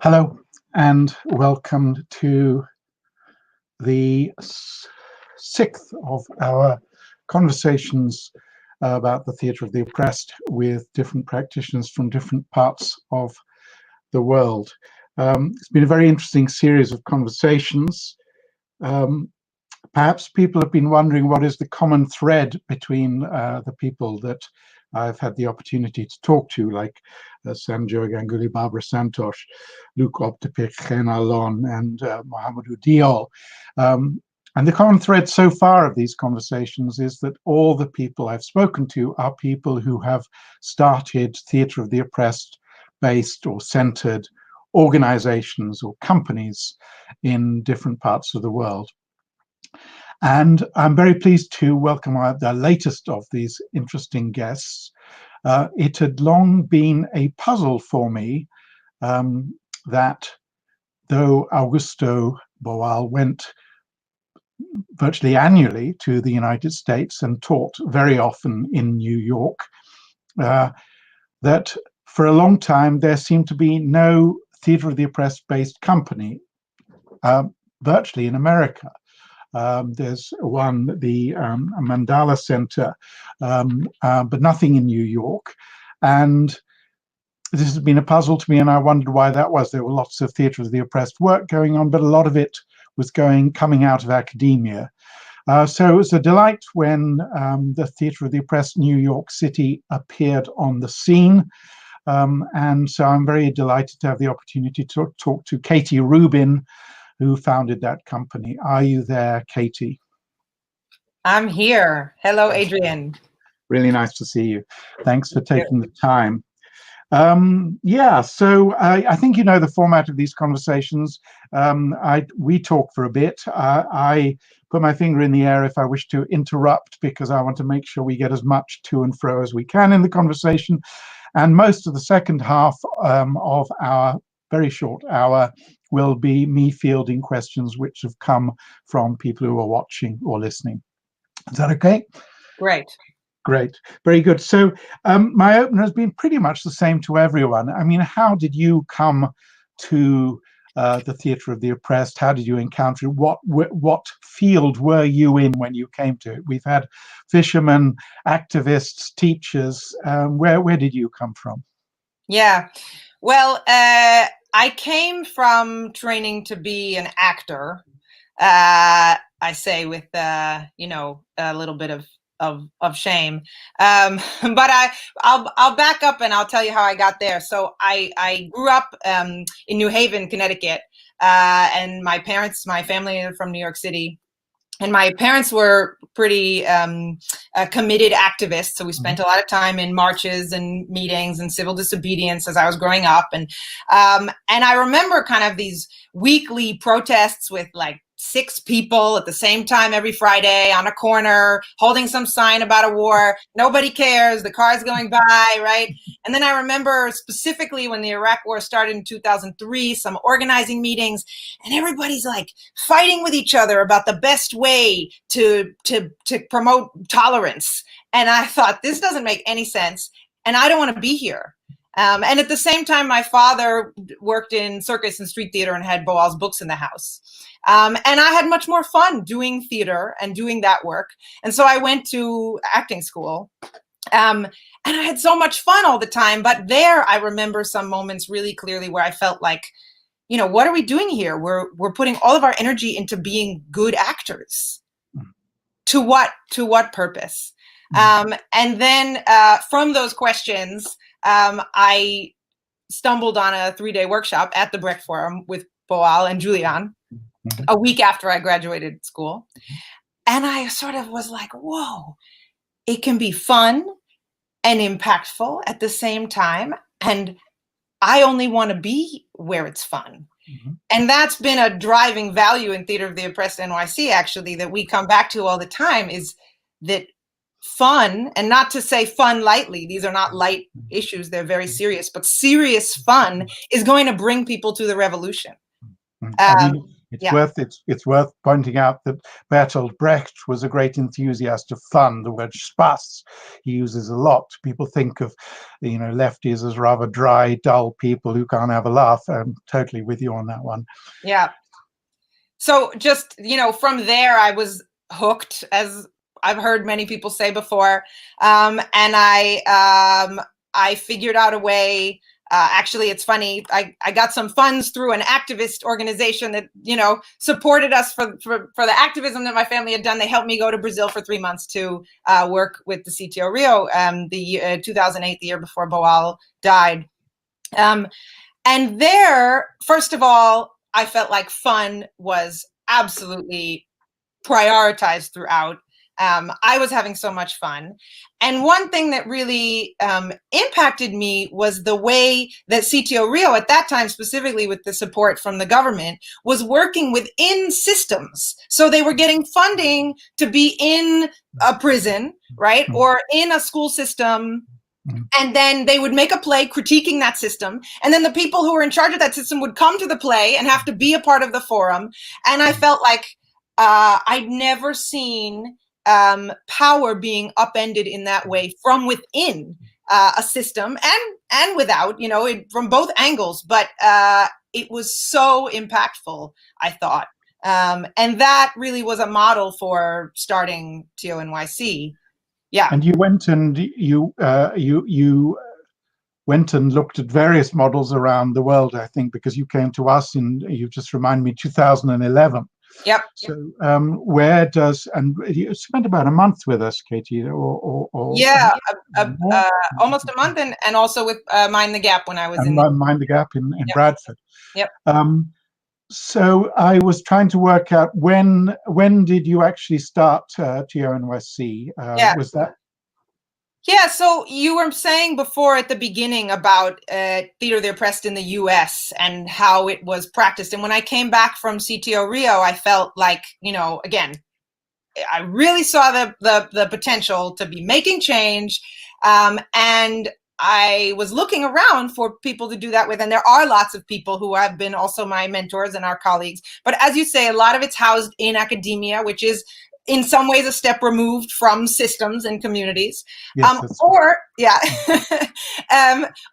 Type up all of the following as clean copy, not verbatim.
Hello and welcome to the sixth of our conversations about the theatre of the oppressed with different practitioners from different parts of the world. It's been a very interesting series of conversations. Perhaps people have been wondering what is the common thread between the people that I've had the opportunity to talk to, like Sanjoy Ganguly, Barbara Santosh, Luke Optepik, Ken Alon, and Mohamedou Diol. And the common thread so far of these conversations is that all the people I've spoken to are people who have started theatre of the oppressed based or centered organizations or companies in different parts of the world. And I'm very pleased to welcome the latest of these interesting guests. It had long been a puzzle for me that though Augusto Boal went virtually annually to the United States and taught very often in New York, that for a long time there seemed to be no theatre of the oppressed based company virtually in America. There's one, the Mandala Center, but nothing in New York. And this has been a puzzle to me, and I wondered why that was. There were lots of theatre of the oppressed work going on, but a lot of it was coming out of academia. So it was a delight when the Theatre of the Oppressed New York City appeared on the scene. And so I'm very delighted to have the opportunity to talk to Katy Rubin, who founded that company. Are you there, Katy? I'm here. Hello, Adrian. Really nice to see you. Thanks for taking the time. So I think you know the format of these conversations. We talk for a bit. I put my finger in the air if I wish to interrupt, because I want to make sure we get as much to and fro as we can in the conversation. And most of the second half of our very short hour will be me fielding questions which have come from people who are watching or listening. Is that okay? Great. Great. Very good. So my opener has been pretty much the same to everyone. I mean, how did you come to the Theatre of the Oppressed? How did you encounter it? What field were you in when you came to it? We've had fishermen, activists, teachers. Where did you come from? Yeah. Well, I came from training to be an actor. I say with a little bit of shame, but I'll back up and I'll tell you how I got there. So I grew up in New Haven, Connecticut, and my family are from New York City. And my parents were pretty committed activists. So we spent a lot of time in marches and meetings and civil disobedience as I was growing up. And I remember kind of these weekly protests with like 6 people at the same time every Friday on a corner holding some sign about a war. Nobody cares. The car's going by, right? And then I remember specifically when the Iraq war started in 2003, some organizing meetings, and everybody's like fighting with each other about the best way to promote tolerance. And I thought, this doesn't make any sense, and I don't want to be here. And at the same time, my father worked in circus and street theater and had Boal's books in the house. And I had much more fun doing theater and doing that work. And so I went to acting school. And I had so much fun all the time. But there, I remember some moments really clearly where I felt like, what are we doing here? We're putting all of our energy into being good actors. To what purpose? And then from those questions, I stumbled on a 3-day workshop at the Brecht Forum with Boal and Julian a week after I graduated school. And I sort of was like, whoa, it can be fun and impactful at the same time. And I only want to be where it's fun. And that's been a driving value in Theatre of the Oppressed NYC, actually, that we come back to all the time, is that fun, and not to say fun lightly, these are not light issues, they're very serious, but serious fun is going to bring people to the revolution. It's worth pointing out that Bertolt Brecht was a great enthusiast of fun. The word Spaß he uses a lot. People think of, lefties as rather dry, dull people who can't have a laugh. I'm totally with you on that one. Yeah. So just, from there, I was hooked, as I've heard many people say before. And I figured out a way. Actually, it's funny. I got some funds through an activist organization that, supported us for the activism that my family had done. They helped me go to Brazil for 3 months to work with the CTO Rio, the 2008, the year before Boal died. And there, first of all, I felt like fun was absolutely prioritized throughout. I was having so much fun. And one thing that really impacted me was the way that CTO Rio at that time, specifically with the support from the government, was working within systems. So they were getting funding to be in a prison, right? Or in a school system. And then they would make a play critiquing that system. And then the people who were in charge of that system would come to the play and have to be a part of the forum. And I felt like I'd never seen power being upended in that way from within a system and without, from both angles. But it was so impactful, I thought. And that really was a model for starting TONYC. Yeah. And you went and you went and looked at various models around the world, I think, because you came to us you just reminded me, 2011. Yep. So you spent about a month with us, Katy, or almost a month, and also with Mind the Gap when I was in Mind the Gap in Bradford. Yep. So I was trying to work out when did you actually start TONYC? Was that? Yeah, so you were saying before at the beginning about theater of the oppressed in the US and how it was practiced. And when I came back from CTO Rio, I felt like, again, I really saw the potential to be making change. And I was looking around for people to do that with. And there are lots of people who have been also my mentors and our colleagues. But as you say, a lot of it's housed in academia, which is in some ways a step removed from systems and communities. Yes,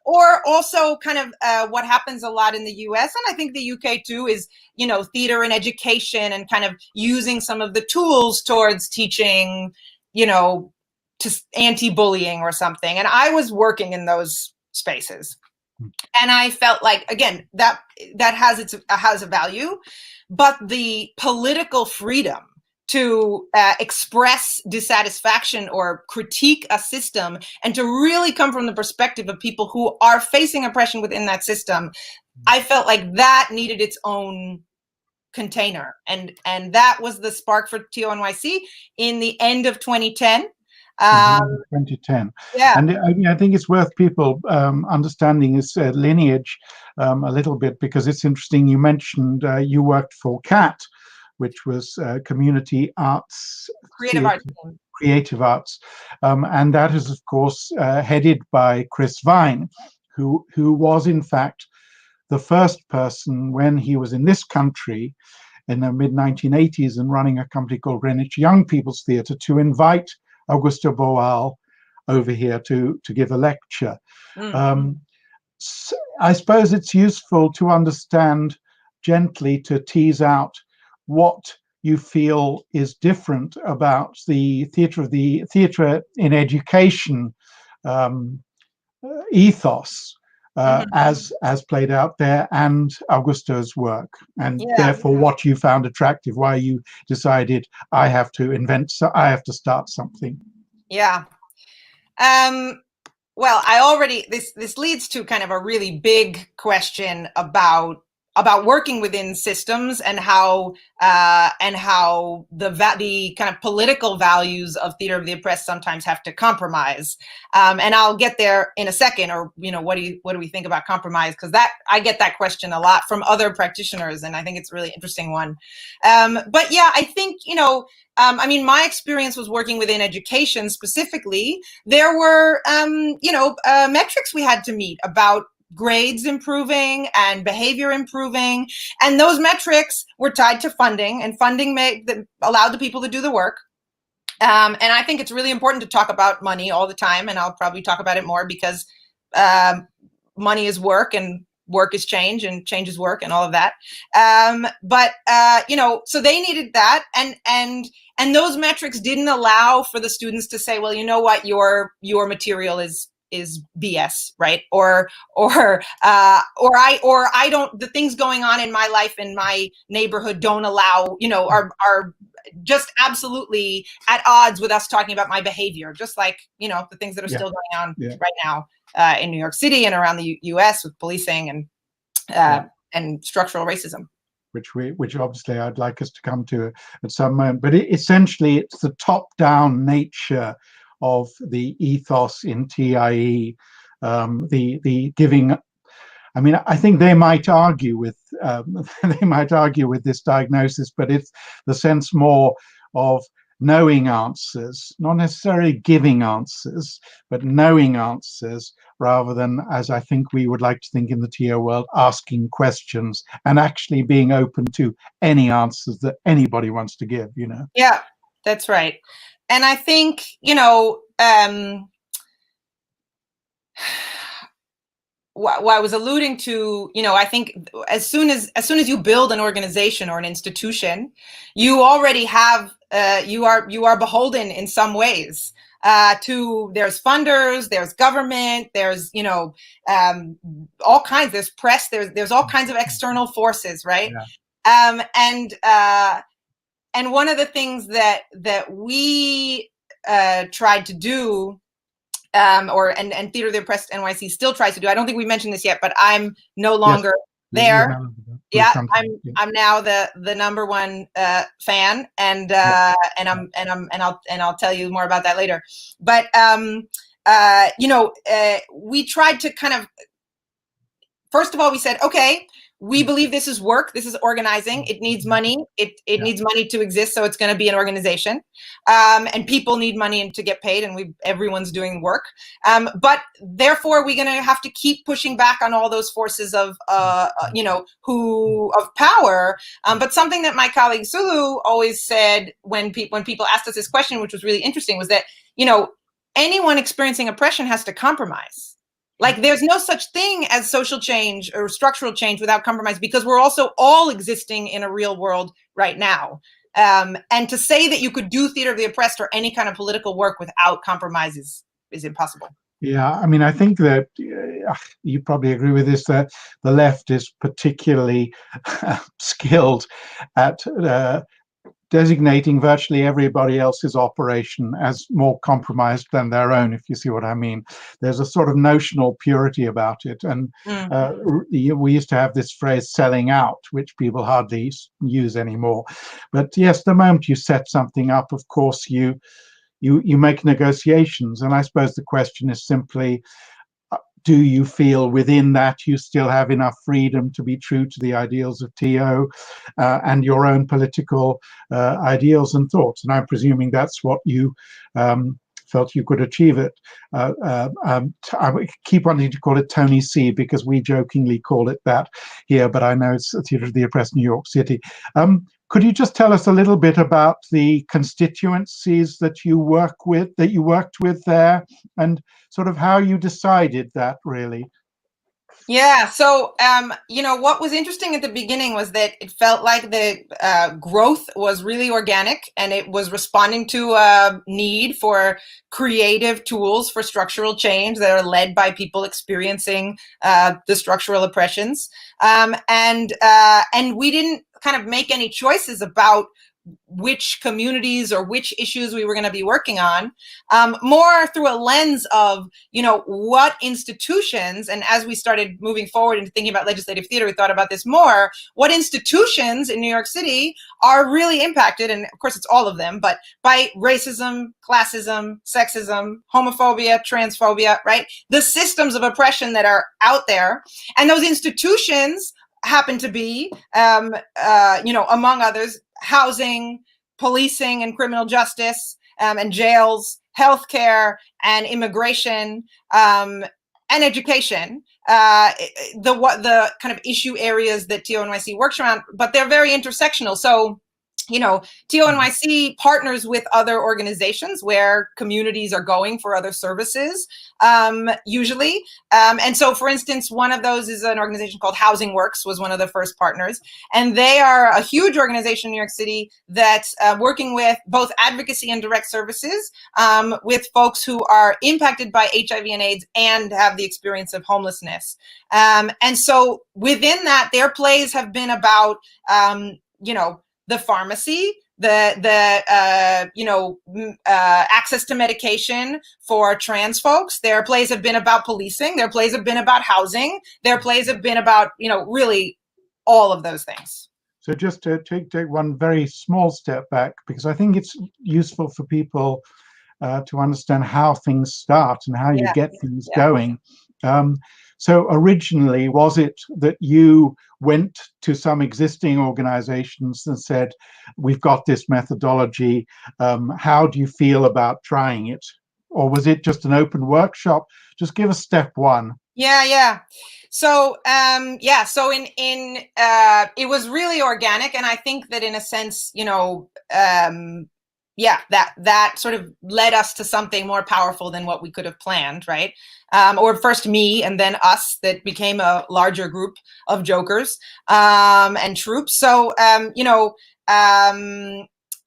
or also kind of what happens a lot in the US, and I think the UK too, is, theater and education and kind of using some of the tools towards teaching, to anti-bullying or something. And I was working in those spaces. And I felt like, again, that has a value, but the political freedom to express dissatisfaction or critique a system and to really come from the perspective of people who are facing oppression within that system, I felt like that needed its own container. And that was the spark for TONYC in the end of 2010. 2010. Yeah. And I think it's worth people understanding its lineage a little bit, because it's interesting. You mentioned you worked for CAT, which was community arts, creative arts, and that is, of course, headed by Chris Vine, who was in fact the first person, when he was in this country in the mid-1980s and running a company called Greenwich Young People's Theatre, to invite Augusto Boal over here to give a lecture. So I suppose it's useful to understand gently, to tease out what you feel is different about the theatre in education ethos as played out there, and Augusto's work, and therefore what you found attractive, why you decided I have to start something. Yeah. Well, this leads to kind of a really big question about working within systems and how the kind of political values of theater of the oppressed sometimes have to compromise. And I'll get there in a second. Or, what do we think about compromise? Because I get that question a lot from other practitioners, and I think it's a really interesting one. But yeah, I think, my experience was working within education specifically. There were, metrics we had to meet about grades improving and behavior improving. And those metrics were tied to funding, and funding allowed the people to do the work. And I think it's really important to talk about money all the time, and I'll probably talk about it more because money is work, and work is change, and change is work, and all of that. But so they needed that, and those metrics didn't allow for the students to say, well, you know what, your material is BS, right? Or I don't, the things going on in my life, in my neighborhood, don't allow, are just absolutely at odds with us talking about my behavior, just like, the things that are still going on right now in New York City and around the US with policing and structural racism. Which obviously I'd like us to come to at some moment. But essentially, it's the top-down nature of the ethos in TIE, the giving. I mean, I think they might argue with this diagnosis, but it's the sense more of knowing answers, not necessarily giving answers, but knowing answers, rather than, as I think we would like to think in the TO world, asking questions and actually being open to any answers that anybody wants to give, Yeah, that's right. And I think, what I was alluding to, I think as soon as you build an organization or an institution, you already have, you are beholden in some ways to, there's funders, there's government, there's, all kinds, there's press, there's all kinds of external forces, right? Yeah. And one of the things that we tried to do, and Theater of the Oppressed NYC still tries to do. I don't think we mentioned this yet, but I'm no longer there. I'm now the number one fan, and I'll tell you more about that later. But we tried to kind of, first of all, we said, okay, we believe this is work. This is organizing. It needs money. It needs money to exist. So it's going to be an organization. And people need money to get paid, and everyone's doing work. But therefore, we're going to have to keep pushing back on all those forces of power. But something that my colleague Sulu always said when people asked us this question, which was really interesting, was that, anyone experiencing oppression has to compromise. Like, there's no such thing as social change or structural change without compromise, because we're also all existing in a real world right now. And to say that you could do Theater of the Oppressed or any kind of political work without compromise is impossible. Yeah, I mean, I think that you probably agree with this, that the left is particularly skilled at designating virtually everybody else's operation as more compromised than their own, if you see what I mean. There's a sort of notional purity about it. And we used to have this phrase selling out, which people hardly use anymore. But yes, the moment you set something up, of course, you make negotiations. And I suppose the question is simply, do you feel within that you still have enough freedom to be true to the ideals of TO and your own political ideals and thoughts? And I'm presuming that's what you felt you could achieve it. I keep wanting to call it Tony C, because we jokingly call it that here, but I know it's Theater of the Oppressed New York City. Could you just tell us a little bit about the constituencies that you worked with there, and sort of how you decided that, really? Yeah, so what was interesting at the beginning was that it felt like the growth was really organic, and it was responding to a need for creative tools for structural change that are led by people experiencing the structural oppressions. And we didn't kind of make any choices about which communities or which issues we were going to be working on, more through a lens of, what institutions, and as we started moving forward into thinking about legislative theater, we thought about this more, what institutions in New York City are really impacted, and of course it's all of them, but by racism, classism, sexism, homophobia, transphobia, right? The systems of oppression that are out there, and those institutions happen to be, among others, housing, policing and criminal justice, and jails, healthcare and immigration, and education, the kind of issue areas that TONYC works around, but they're very intersectional. So, TONYC partners with other organizations where communities are going for other services, usually. And so, for instance, one of those is an organization called Housing Works, was one of the first partners. And they are a huge organization in New York City that's working with both advocacy and direct services with folks who are impacted by HIV and AIDS and have the experience of homelessness. And so within that, their plays have been about, the pharmacy, access to medication for trans folks. Their plays have been about policing. Their plays have been about housing. Their plays have been about, really all of those things. So just to take one very small step back, because I think it's useful for people to understand how things start and how you get things going. So originally, was it that you went to some existing organizations and said, we've got this methodology, how do you feel about trying it? Or was it just an open workshop? Just give us step one. So, so it was really organic. And I think that in a sense, that sort of led us to something more powerful than what we could have planned, right? Or first me and then us, that became a larger group of jokers and troops. So,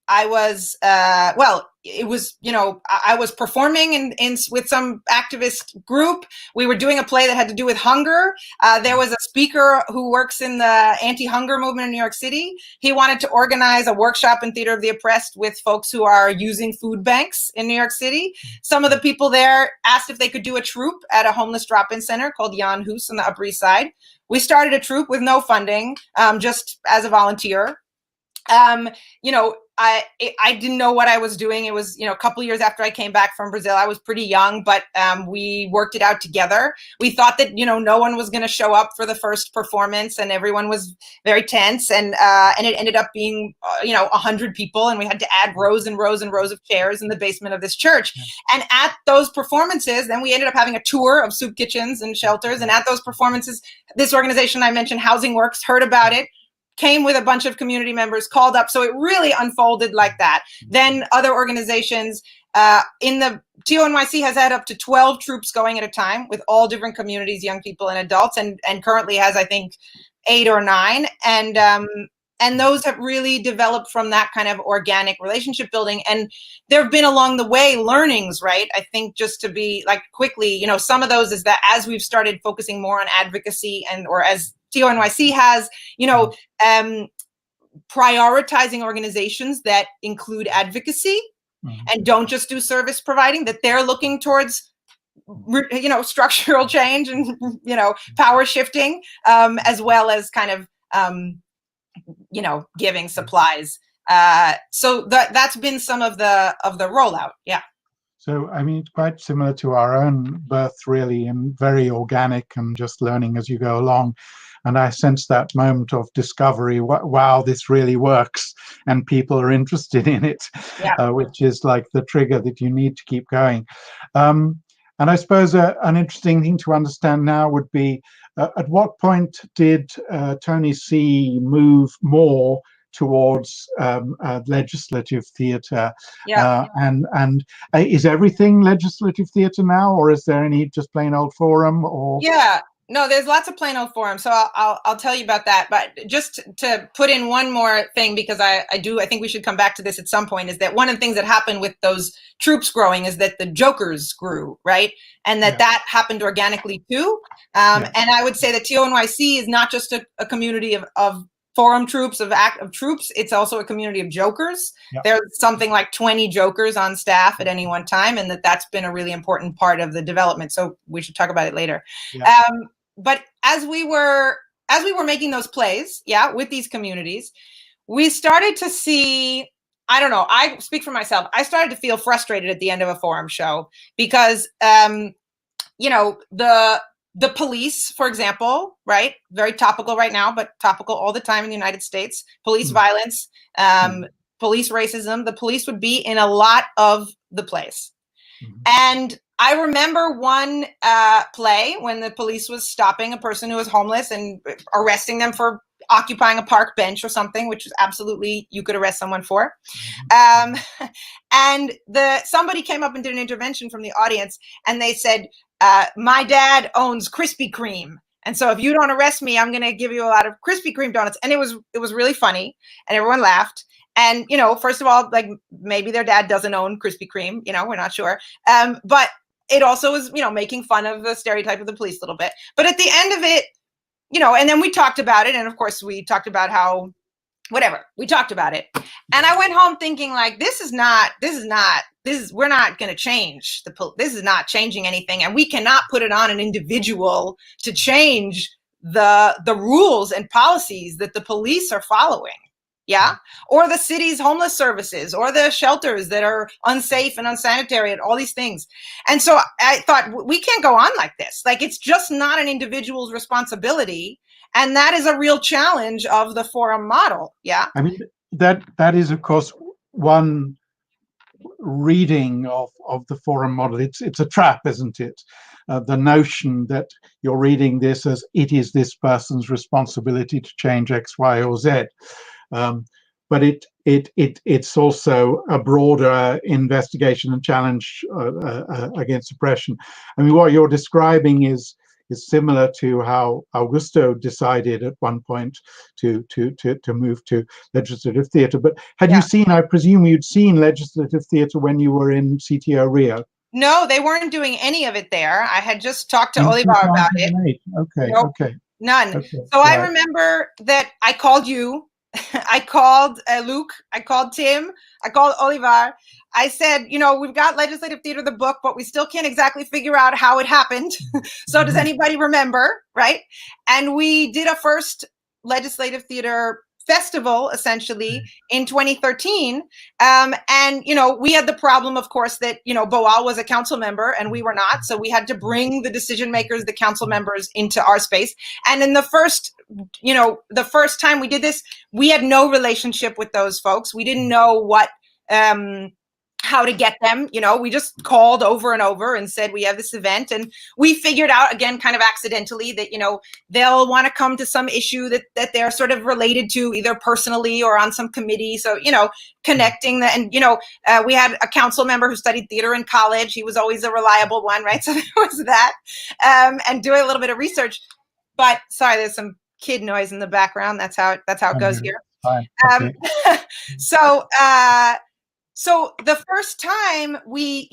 I was, I was performing in with some activist group. We were doing a play that had to do with hunger. There was a speaker who works in the anti-hunger movement in New York City. He wanted to organize a workshop in Theater of the Oppressed with folks who are using food banks in New York City. Some of the people there asked if they could do a troupe at a homeless drop-in center called Jan Hus on the Upper East Side. We started a troupe with no funding, just as a volunteer. I didn't know what I was doing. It was, a couple of years after I came back from Brazil. I was pretty young, but we worked it out together. We thought that, no one was going to show up for the first performance, and everyone was very tense. And it ended up being, 100 people, and we had to add rows and rows and rows of chairs in the basement of this church. And at those performances, then we ended up having a tour of soup kitchens and shelters. And at those performances, this organization I mentioned, Housing Works, heard about it, came with a bunch of community members, called up. So it really unfolded like that. Then other organizations in the TONYC has had up to 12 troops going at a time with all different communities, young people and adults, and currently has, I think, 8 or 9. And those have really developed from that kind of organic relationship building. And there have been along the way learnings, right? I think just to be like quickly, some of those is that as we've started focusing more on advocacy or as TONYC has, prioritizing organizations that include advocacy and don't just do service providing, that they're looking towards, structural change and, power shifting, as well as kind of, giving supplies. So that's been some of the rollout. Yeah. So, it's quite similar to our own birth, really, and very organic and just learning as you go along. And I sense that moment of discovery, wow, this really works, and people are interested in it, which is like the trigger that you need to keep going. And I suppose an interesting thing to understand now would be, at what point did Tony C move more towards legislative theatre? And is everything legislative theatre now, or is there any just plain old forum? Or no, there's lots of plain old forum. So I'll tell you about that. But just to put in one more thing, because I think we should come back to this at some point, is that one of the things that happened with those troops growing is that the jokers grew, right? And that happened organically too. And I would say that TONYC is not just a community of forum troops, of troops. It's also a community of jokers. There's something like 20 jokers on staff at any one time, and that's been a really important part of the development. So we should talk about it later. But as we were making those plays, with these communities, we started to see, I don't know, I speak for myself, I started to feel frustrated at the end of a forum show because, the police, for example, right? Very topical right now, but topical all the time in the United States. Police violence, police racism. The police would be in a lot of the plays. And I remember one play when the police was stopping a person who was homeless and arresting them for occupying a park bench or something, which is absolutely, you could arrest someone for. And somebody came up and did an intervention from the audience, and they said, my dad owns Krispy Kreme, and so if you don't arrest me, I'm going to give you a lot of Krispy Kreme donuts. And it was really funny, and everyone laughed. And, you know, first of all, like, maybe their dad doesn't own Krispy Kreme, you know, we're not sure. But it also was, you know, making fun of the stereotype of the police a little bit. But at the end of it, you know, and then we talked about it. And of course, we talked about how, whatever, we talked about it. And I went home thinking, like, we're not going to change this is not changing anything. And we cannot put it on an individual to change the rules and policies that the police are following. Yeah. Or the city's homeless services, or the shelters that are unsafe and unsanitary, and all these things. And so I thought, we can't go on like this. Like, it's just not an individual's responsibility. And that is a real challenge of the forum model. Yeah. I mean, that is, of course, one reading of the forum model. It's a trap, isn't it? The notion that you're reading this as it is this person's responsibility to change X, Y, or Z. But it's also a broader investigation and challenge against oppression. I mean, what you're describing is similar to how Augusto decided at one point to move to legislative theatre. But had you seen, I presume you'd seen legislative theatre when you were in CTO Rio? No, they weren't doing any of it there. I had just talked to Olivar about it. Okay, nope, okay. None. Okay, so right. I remember that I called you, I called Luke, I called Tim, I called Olivar. I said, you know, we've got legislative theater, the book, but we still can't exactly figure out how it happened. So does anybody remember? Right. And we did a first legislative theater festival, essentially, in 2013. And, you know, we had the problem, of course, that, you know, Boal was a council member and we were not. So we had to bring the decision makers, the council members, into our space. And in the first time we did this, we had no relationship with those folks. We didn't know how to get them. You know, we just called over and over and said, we have this event. And we figured out, again, kind of accidentally, that, you know, they'll want to come to some issue that they're sort of related to, either personally or on some committee. So, you know, connecting and, you know, we had a council member who studied theater in college. He was always a reliable one, right? So there was that, and doing a little bit of research. But sorry, there's some kid noise in the background. That's how it goes here. Fine. Okay. So the first time we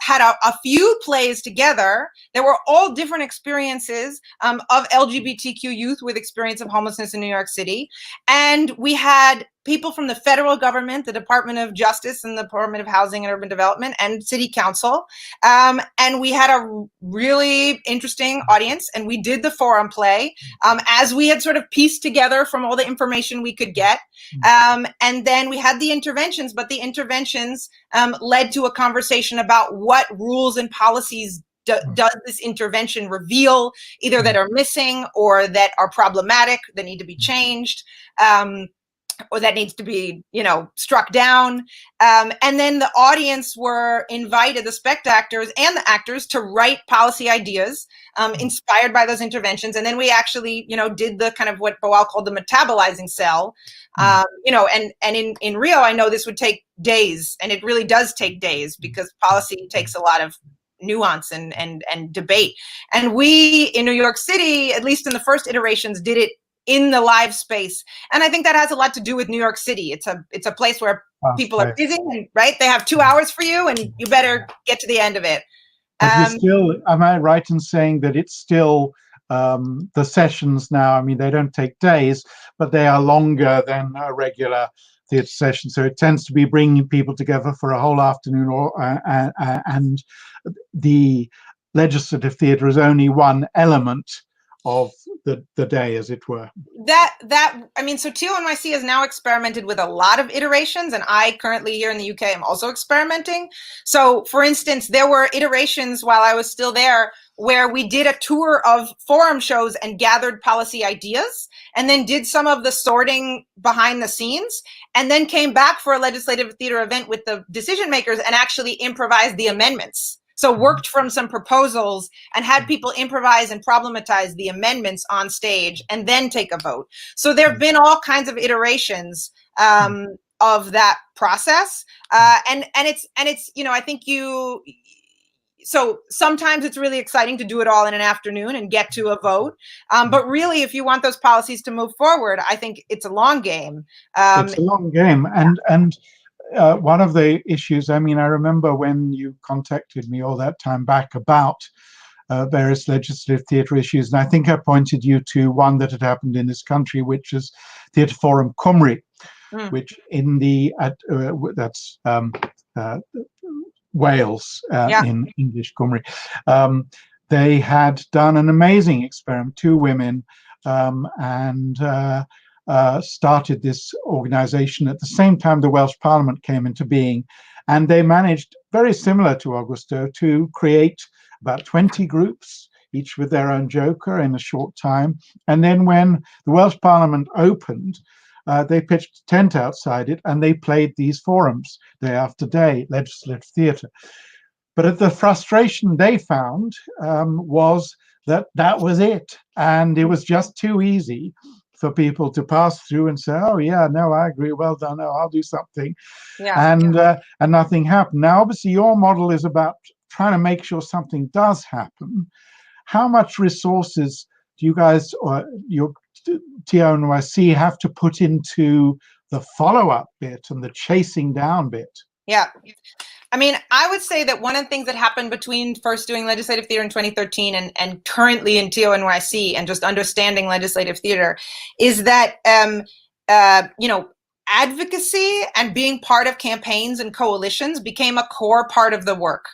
had a few plays together, there were all different experiences of LGBTQ youth with experience of homelessness in New York City. And we had people from the federal government, the Department of Justice and the Department of Housing and Urban Development, and City Council. And we had a really interesting audience, and we did the forum play as we had sort of pieced together from all the information we could get. And then we had the interventions, but the interventions led to a conversation about what rules and policies does this intervention reveal, either that are missing or that are problematic, that need to be changed, or that needs to be, you know, struck down. And then the audience were invited, the spectators and the actors, to write policy ideas inspired by those interventions. And then we actually, you know, did the kind of what Boal called the metabolizing cell. You know, and in Rio, I know this would take days, and it really does take days, because policy takes a lot of nuance and debate. And we in New York City, at least in the first iterations, did it in the live space. And I think that has a lot to do with New York City. It's a place where people are busy, and, right? They have 2 hours for you, and you better get to the end of it. Am I right in saying that it's still the sessions now? I mean, they don't take days, but they are longer than a regular theatre session. So it tends to be bringing people together for a whole afternoon, and the legislative theatre is only one element of the day, as it were? I mean, so TONYC has now experimented with a lot of iterations, and I currently here in the UK am also experimenting. So, for instance, there were iterations while I was still there where we did a tour of forum shows and gathered policy ideas, and then did some of the sorting behind the scenes, and then came back for a legislative theater event with the decision makers and actually improvised the amendments. So worked from some proposals and had people improvise and problematize the amendments on stage and then take a vote. So there have been all kinds of iterations of that process. And it's, you know, I think so sometimes it's really exciting to do it all in an afternoon and get to a vote. But really, if you want those policies to move forward, I think it's a long game. It's a long game. And one of the issues, I mean, I remember when you contacted me all that time back about various legislative theatre issues, and I think I pointed you to one that had happened in this country, which is Theatre Forum Cymru, which in the, that's Wales in English Cymru. They had done an amazing experiment, 2 women, and started this organization at the same time the Welsh Parliament came into being, and they managed, very similar to Augusto, to create about 20 groups, each with their own joker in a short time. And then when the Welsh Parliament opened, they pitched a tent outside it and they played these forums day after day, legislative theatre. But the frustration they found was that was it, and it was just too easy for people to pass through and say, oh yeah, no, I agree, well done, no, I'll do something. And nothing happened. Now, obviously, your model is about trying to make sure something does happen. How much resources do you guys, or your TONYC, have to put into the follow-up bit and the chasing down bit? Yeah. I mean, I would say that one of the things that happened between first doing legislative theater in 2013 and currently in TONYC and just understanding legislative theater is that, you know, advocacy and being part of campaigns and coalitions became a core part of the work.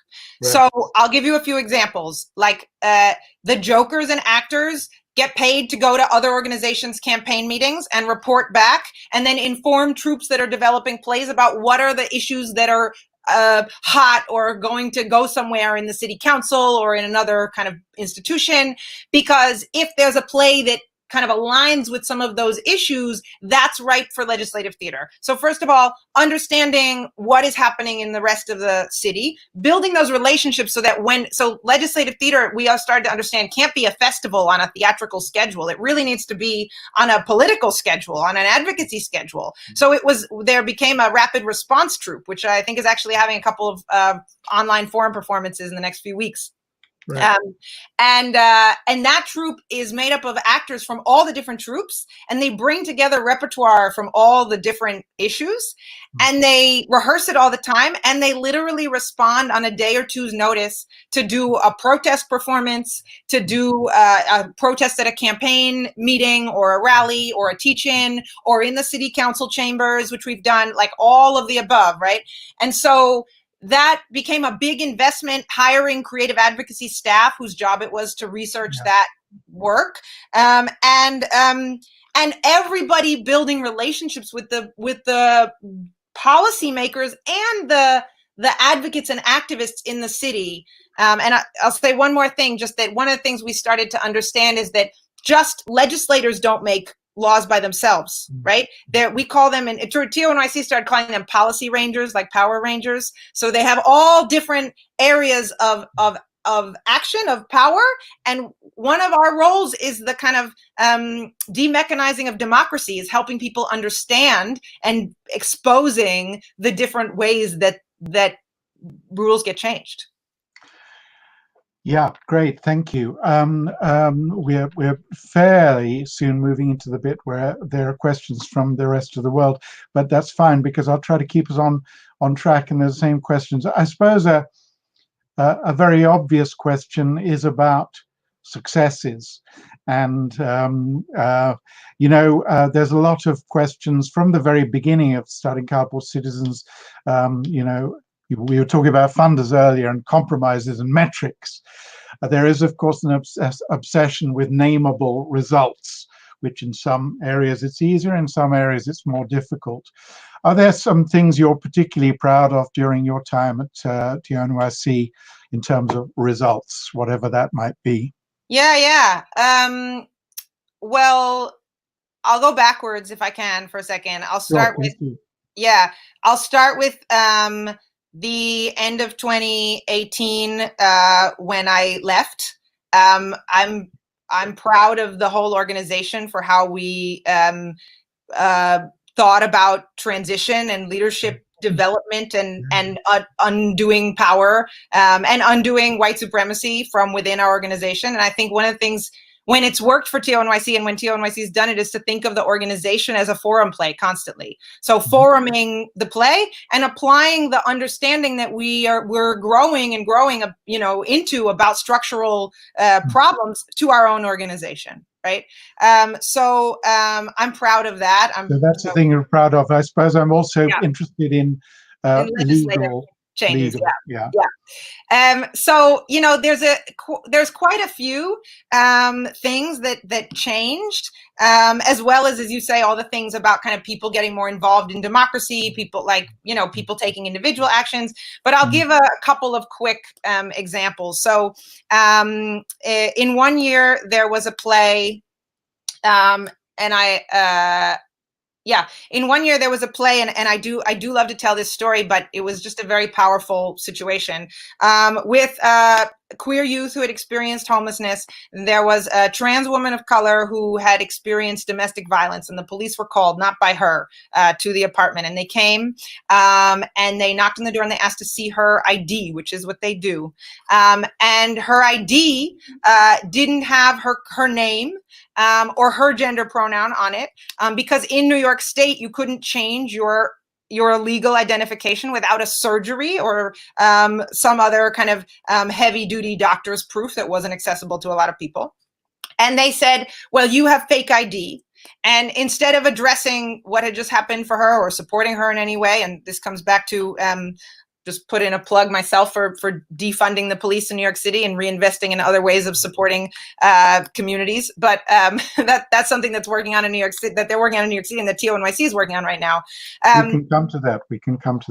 Right. So I'll give you a few examples, like the jokers and actors get paid to go to other organizations' campaign meetings and report back, and then inform troops that are developing plays about what are the issues that are hot or going to go somewhere in the city council or in another kind of institution. Because if there's a play that kind of aligns with some of those issues, that's ripe for legislative theater. So first of all, understanding what is happening in the rest of the city, building those relationships so that so legislative theater, we all started to understand, can't be a festival on a theatrical schedule. It really needs to be on a political schedule, on an advocacy schedule. So there became a rapid response troupe, which I think is actually having a couple of online forum performances in the next few weeks. Right. And that troupe is made up of actors from all the different troupes, and they bring together repertoire from all the different issues, and they rehearse it all the time, and they literally respond on a day or two's notice to do a protest performance, to do a protest at a campaign meeting or a rally or a teach-in or in the city council chambers, which we've done, like all of the above, right? And so that became a big investment, hiring creative advocacy staff whose job it was to research that work, and everybody building relationships with the policymakers and the advocates and activists in the city. And I'll say one more thing, just that one of the things we started to understand is that just legislators don't make laws by themselves, right? We call them, and TONYC started calling them policy rangers, like Power Rangers. So they have all different areas of action, of power. And one of our roles is the kind of demechanizing of democracy, is helping people understand and exposing the different ways that rules get changed. Yeah, great, thank you. We're fairly soon moving into the bit where there are questions from the rest of the world, but that's fine because I'll try to keep us on track, and there's the same questions. I suppose a very obvious question is about successes, and you know, there's a lot of questions from the very beginning of starting Cardboard Citizens. You know, we were talking about funders earlier and compromises and metrics. There is, of course, an obsession with nameable results, which in some areas it's easier, in some areas it's more difficult. Are there some things you're particularly proud of during your time at TNYC in terms of results, whatever that might be? Yeah. Well, I'll go backwards if I can for a second. I'll start with, I'll start with the end of 2018 when I left. I'm proud of the whole organization for how we thought about transition and leadership development and undoing power and undoing white supremacy from within our organization. And I think one of the things, when it's worked for TNYC and when TNYC has done it, is to think of the organization as a forum play constantly. So foruming the play and applying the understanding that we're growing and growing, into about structural problems to our own organization. Right. So I'm proud of that. So that's the thing you're proud of. I suppose I'm also interested in legal changes. So, there's quite a few things that changed, as well as you say, all the things about kind of people getting more involved in democracy, people people taking individual actions. But I'll give a couple of quick examples. So in one year, there was a play, in one year there was a play, and I do love to tell this story, but it was just a very powerful situation with queer youth who had experienced homelessness. There was a trans woman of color who had experienced domestic violence, and the police were called, not by her, to the apartment. And they came and they knocked on the door and they asked to see her ID, which is what they do. And her ID didn't have her name or her gender pronoun on it, because in New York State, you couldn't change your legal identification without a surgery or some other kind of heavy-duty doctor's proof that wasn't accessible to a lot of people. And they said, well, you have fake ID. And instead of addressing what had just happened for her or supporting her in any way, and this comes back to just put in a plug myself for defunding the police in New York City and reinvesting in other ways of supporting communities. But that's something that's working on in New York City, that they're working on in New York City, and that TNYC is working on right now. We can come to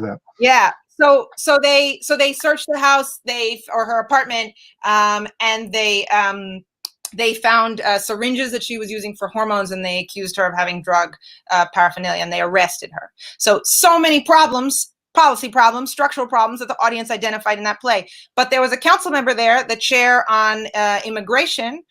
that. Yeah. So they searched the house, or her apartment, and they found syringes that she was using for hormones, and they accused her of having drug paraphernalia, and they arrested her. So many problems. Policy problems, structural problems that the audience identified in that play. But there was a council member there, the chair on immigration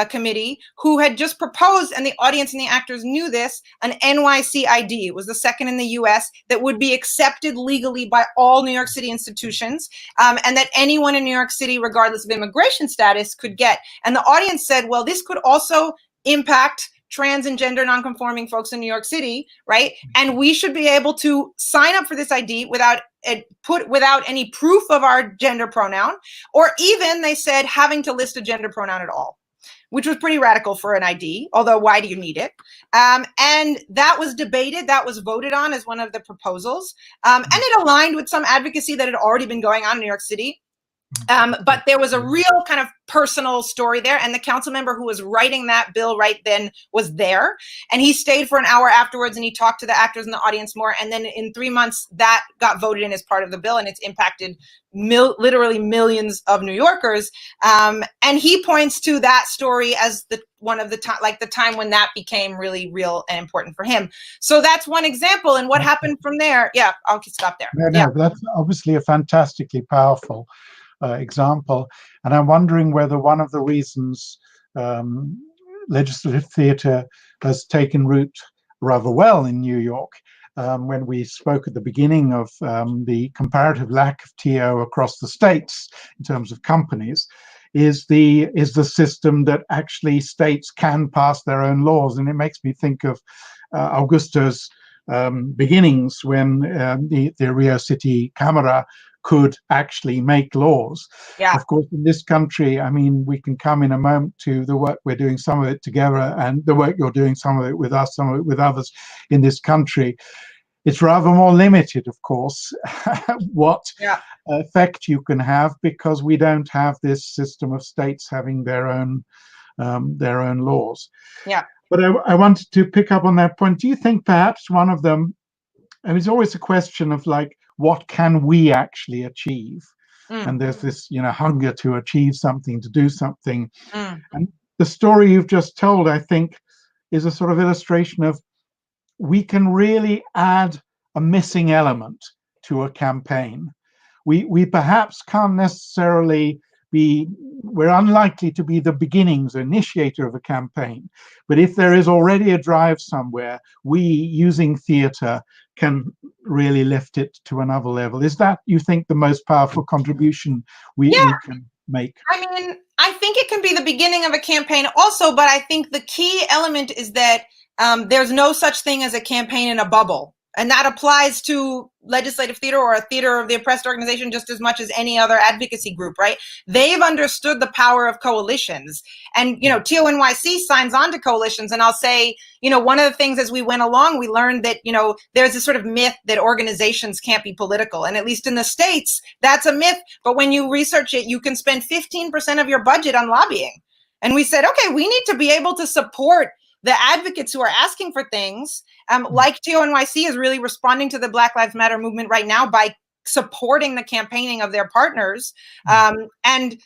committee, who had just proposed, and the audience and the actors knew this, an NYC ID. It was the second in the US that would be accepted legally by all New York City institutions, and that anyone in New York City, regardless of immigration status, could get. And the audience said, well, this could also impact trans and gender nonconforming folks in New York City, right? And we should be able to sign up for this ID without any proof of our gender pronoun, or even, they said, having to list a gender pronoun at all, which was pretty radical for an ID, although why do you need it? And that was debated, that was voted on as one of the proposals. And it aligned with some advocacy that had already been going on in New York City. But there was a real kind of personal story there, and the council member who was writing that bill right then was there, and he stayed for an hour afterwards, and he talked to the actors in the audience more, and then in 3 months that got voted in as part of the bill, and it's impacted literally millions of New Yorkers. And he points to that story as one of the time when that became really real and important for him. So that's one example. And what happened from there? Yeah, I'll stop there. No, that's obviously a fantastically powerful example. And I'm wondering whether one of the reasons legislative theatre has taken root rather well in New York, when we spoke at the beginning of the comparative lack of TO across the states in terms of companies, is the system that actually states can pass their own laws. And it makes me think of Augusto's beginnings when the Rio City Camera could actually make laws. Yeah. Of course, in this country, I mean, we can come in a moment to the work we're doing, some of it together, and the work you're doing, some of it with us, some of it with others in this country. it's rather more limited, of course, what Yeah. effect you can have, because we don't have this system of states having their own laws. Yeah. But I wanted to pick up on that point. Do you think perhaps one of them, and it's always a question of like, what can we actually achieve? And there's this, hunger to achieve something, to do something. And the story you've just told, I think, is a sort of illustration of, we can really add a missing element to a campaign. We perhaps can't necessarily we're unlikely to be the beginnings, initiator of a campaign. But if there is already a drive somewhere, we, using theatre, can really lift it to another level. Is that, you think, the most powerful contribution we can make? I mean, I think it can be the beginning of a campaign also, but I think the key element is that there's no such thing as a campaign in a bubble. And that applies to legislative theater or a theater of the oppressed organization just as much as any other advocacy group, right? They've understood the power of coalitions. And, TONYC signs on to coalitions. And I'll say, one of the things as we went along, we learned that, there's this sort of myth that organizations can't be political. And at least in the States, that's a myth. But when you research it, you can spend 15% of your budget on lobbying. And we said, okay, we need to be able to support the advocates who are asking for things, like TONYC is really responding to the Black Lives Matter movement right now by supporting the campaigning of their partners. And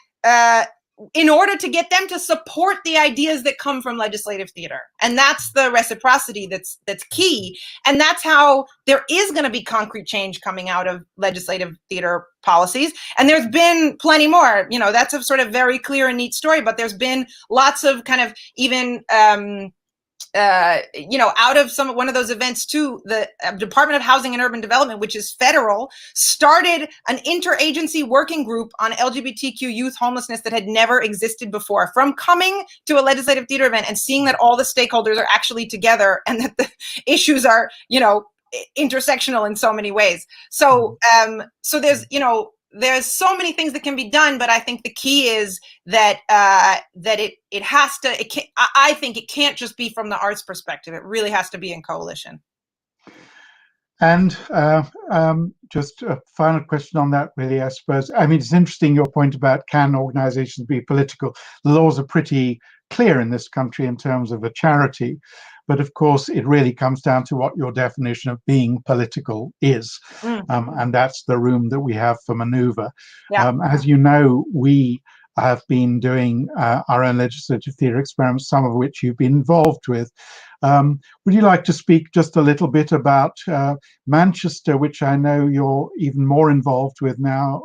in order to get them to support the ideas that come from legislative theater. And that's the reciprocity that's key. And that's how there is going to be concrete change coming out of legislative theater policies. And there's been plenty more. That's a sort of very clear and neat story, but there's been lots of kind of even out of one of those events too, the Department of Housing and Urban Development, which is federal, started an interagency working group on LGBTQ youth homelessness that had never existed before. From coming to a legislative theater event and seeing that all the stakeholders are actually together and that the issues are, intersectional in so many ways. So, there's so many things that can be done, but I think the key is that I think it can't just be from the arts perspective. It really has to be in coalition. And just a final question on that, really, I suppose. I mean, it's interesting, your point about, can organizations be political? The laws are pretty clear in this country in terms of a charity. But of course, it really comes down to what your definition of being political is. And that's the room that we have for maneuver. Yeah. As you know, we have been doing our own legislative theatre experiments, some of which you've been involved with. Would you like to speak just a little bit about Manchester, which I know you're even more involved with now,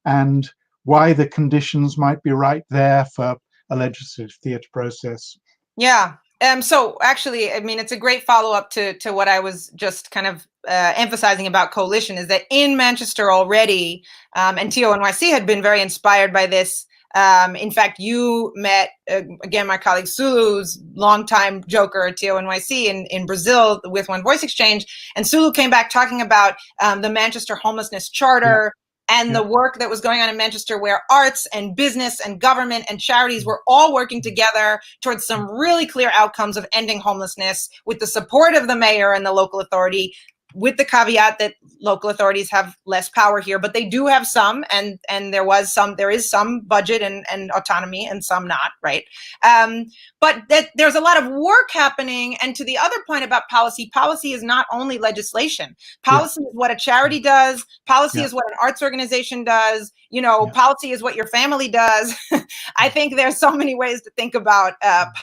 and why the conditions might be right there for a legislative theatre process? Yeah. So actually, I mean, it's a great follow-up to what I was just kind of emphasizing about coalition, is that in Manchester already, and TONYC had been very inspired by this. In fact, you met, again, my colleague Sulu's longtime joker at TONYC in Brazil with One Voice Exchange. And Sulu came back talking about the Manchester Homelessness Charter. Yeah. And the work that was going on in Manchester, where arts and business and government and charities were all working together towards some really clear outcomes of ending homelessness with the support of the mayor and the local authority, with the caveat that local authorities have less power here, but they do have some, and there is some budget and autonomy and some not, right? But there's a lot of work happening. And to the other point about policy is not only legislation. Policy is what a charity does. Policy is what an arts organization does. Policy is what your family does. I think there's so many ways to think about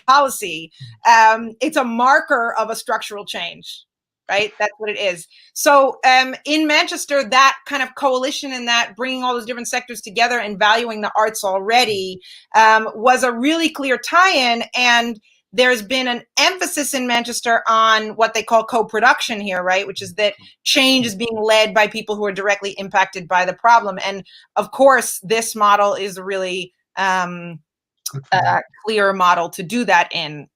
policy. It's a marker of a structural change. Right? That's what it is. So in Manchester, that kind of coalition and that bringing all those different sectors together and valuing the arts already was a really clear tie-in. And there's been an emphasis in Manchester on what they call co-production here, right? Which is that change is being led by people who are directly impacted by the problem. And of course, this model is a really clear model to do that in.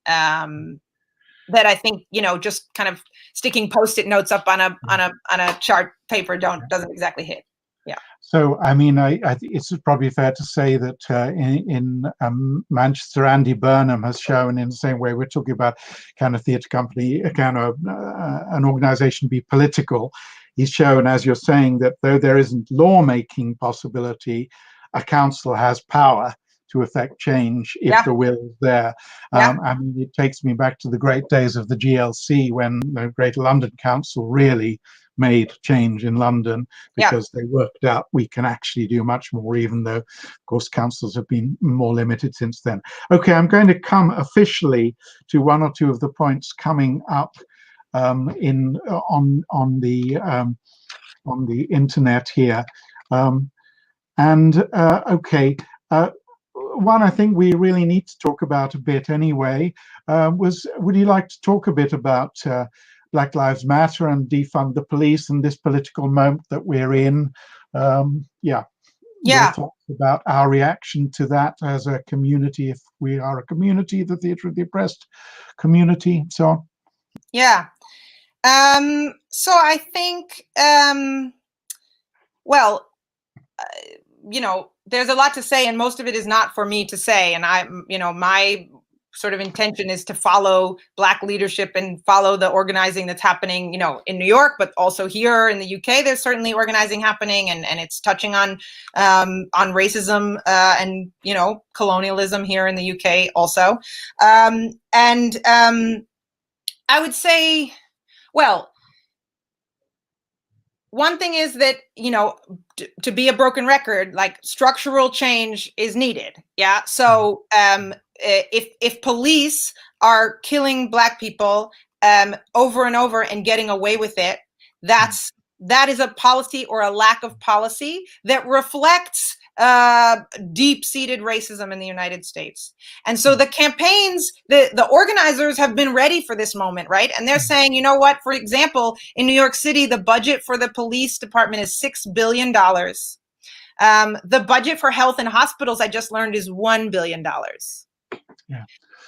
That I think, just kind of sticking Post-it notes up on a chart paper doesn't exactly hit. So, I mean, I think it's probably fair to say that in Manchester, Andy Burnham has shown, in the same way we're talking about, can a theatre company, can an organisation be political? He's shown, as you're saying, that though there isn't lawmaking possibility, a council has power to affect change if the will is there. I mean, it takes me back to the great days of the GLC, when the Greater London Council really made change in London, because they worked out we can actually do much more, even though, of course, councils have been more limited since then. Okay, I'm going to come officially to one or two of the points coming up on the internet here, okay. One I think we really need to talk about a bit anyway would you like to talk a bit about Black Lives Matter and defund the police and this political moment that we're in? Your thoughts about our reaction to that as a community, if we are a community, the Theatre of the Oppressed community, and so on. So I think, there's a lot to say, and most of it is not for me to say. And my sort of intention is to follow Black leadership and follow the organizing that's happening, in New York, but also here in the UK. There's certainly organizing happening, and it's touching on racism and colonialism here in the UK also. I would say, well, one thing is that, to be a broken record, like, structural change is needed. Yeah. So if police are killing Black people over and over and getting away with it, that is a policy or a lack of policy that reflects deep-seated racism in the United States. And so the campaigns, the organizers have been ready for this moment, right? And they're saying, you know what, for example, in New York City, the budget for the police department is $6 billion. The budget for health and hospitals, I just learned, is $1 billion.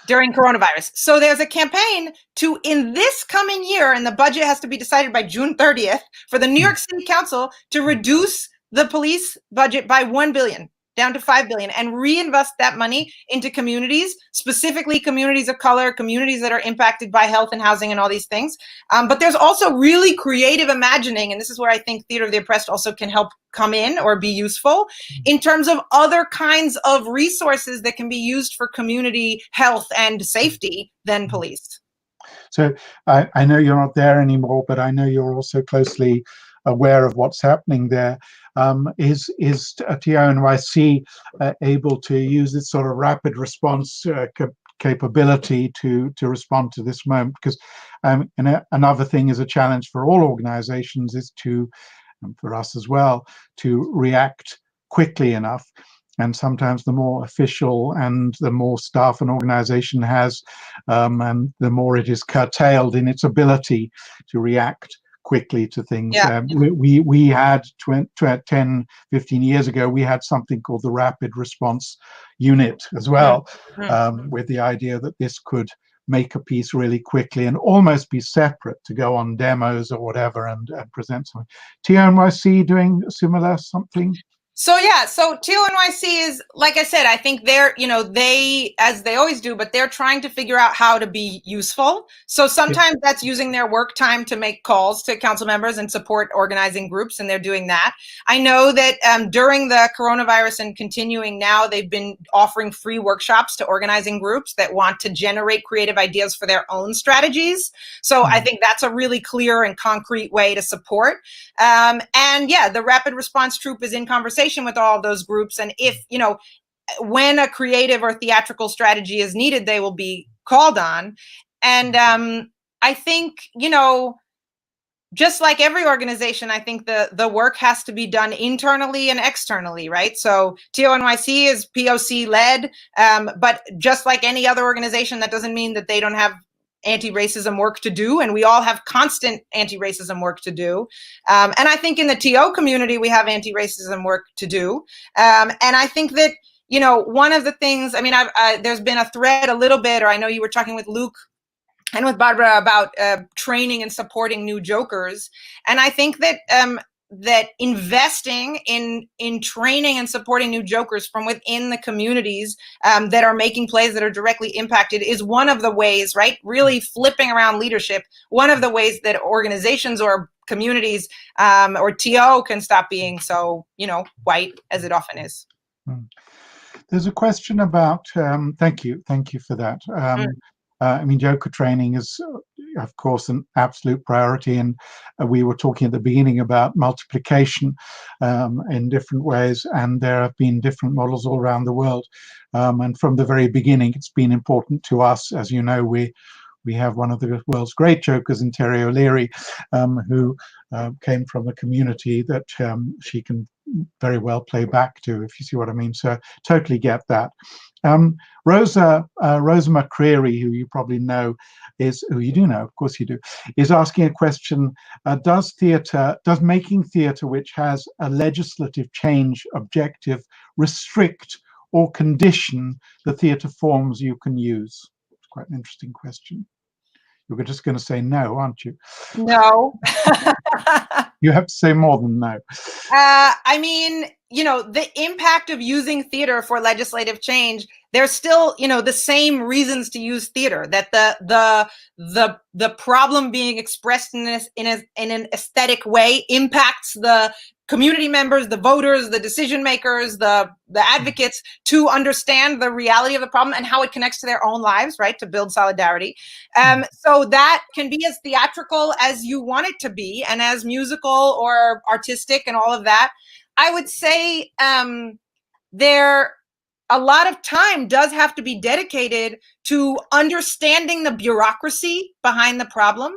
During coronavirus. So there's a campaign to, in this coming year, and the budget has to be decided by June 30th, for the New York City Council to reduce the police budget by $1 billion down to $5 billion and reinvest that money into communities, specifically communities of color, communities that are impacted by health and housing and all these things. But there's also really creative imagining, and this is where I think Theatre of the Oppressed also can help come in or be useful, in terms of other kinds of resources that can be used for community health and safety than police. So I know you're not there anymore, but I know you're also closely aware of what's happening there. Is TONYC able to use this sort of rapid response capability to respond to this moment? Because another thing is a challenge for all organizations is to, and for us as well, to react quickly enough. And sometimes the more official and the more staff an organization has, and the more it is curtailed in its ability to react quickly to things. We had 10, 15 years ago, we had something called the Rapid Response Unit as well, with the idea that this could make a piece really quickly and almost be separate to go on demos or whatever and present something. TONYC doing similar something? So TONYC is, like I said, I think they're, they, as they always do, but they're trying to figure out how to be useful. So sometimes that's using their work time to make calls to council members and support organizing groups, and they're doing that. I know that during the coronavirus and continuing now, they've been offering free workshops to organizing groups that want to generate creative ideas for their own strategies. So I think that's a really clear and concrete way to support. The Rapid Response Troop is in conversation with all of those groups, and if when a creative or theatrical strategy is needed, they will be called on. And I think just like every organization, I think the work has to be done internally and externally, right? So TONYC is POC led, but just like any other organization, that doesn't mean that they don't have anti-racism work to do, and we all have constant anti-racism work to do. And I think in the TO community, we have anti-racism work to do. And I think that, one of the things, there's been a thread a little bit, or I know you were talking with Luke and with Barbara about training and supporting new jokers. And I think that investing in training and supporting new jokers from within the communities that are making plays that are directly impacted is one of the ways, right? Really flipping around leadership. One of the ways that organizations or communities or TO can stop being so, white as it often is. There's a question about, thank you for that. I mean, joker training is, of course, an absolute priority, and we were talking at the beginning about multiplication in different ways, and there have been different models all around the world. And from the very beginning, it's been important to us. As you know, we have one of the world's great jokers in Terry O'Leary, who came from a community that she can very well play back to, if you see what I mean. So totally get that. Rosa McCreary, who you probably know, who you do know, of course you do, is asking a question: does making theatre which has a legislative change objective restrict or condition the theatre forms you can use? It's quite an interesting question. You're just going to say no, aren't you? No. You have to say more than no. I mean, the impact of using theater for legislative change, there's still, the same reasons to use theater, that the problem being expressed in an aesthetic way impacts the community members, the voters, the decision makers, the advocates, to understand the reality of the problem and how it connects to their own lives, right? To build solidarity. So that can be as theatrical as you want it to be, and as musical or artistic and all of that. I would say a lot of time does have to be dedicated to understanding the bureaucracy behind the problem,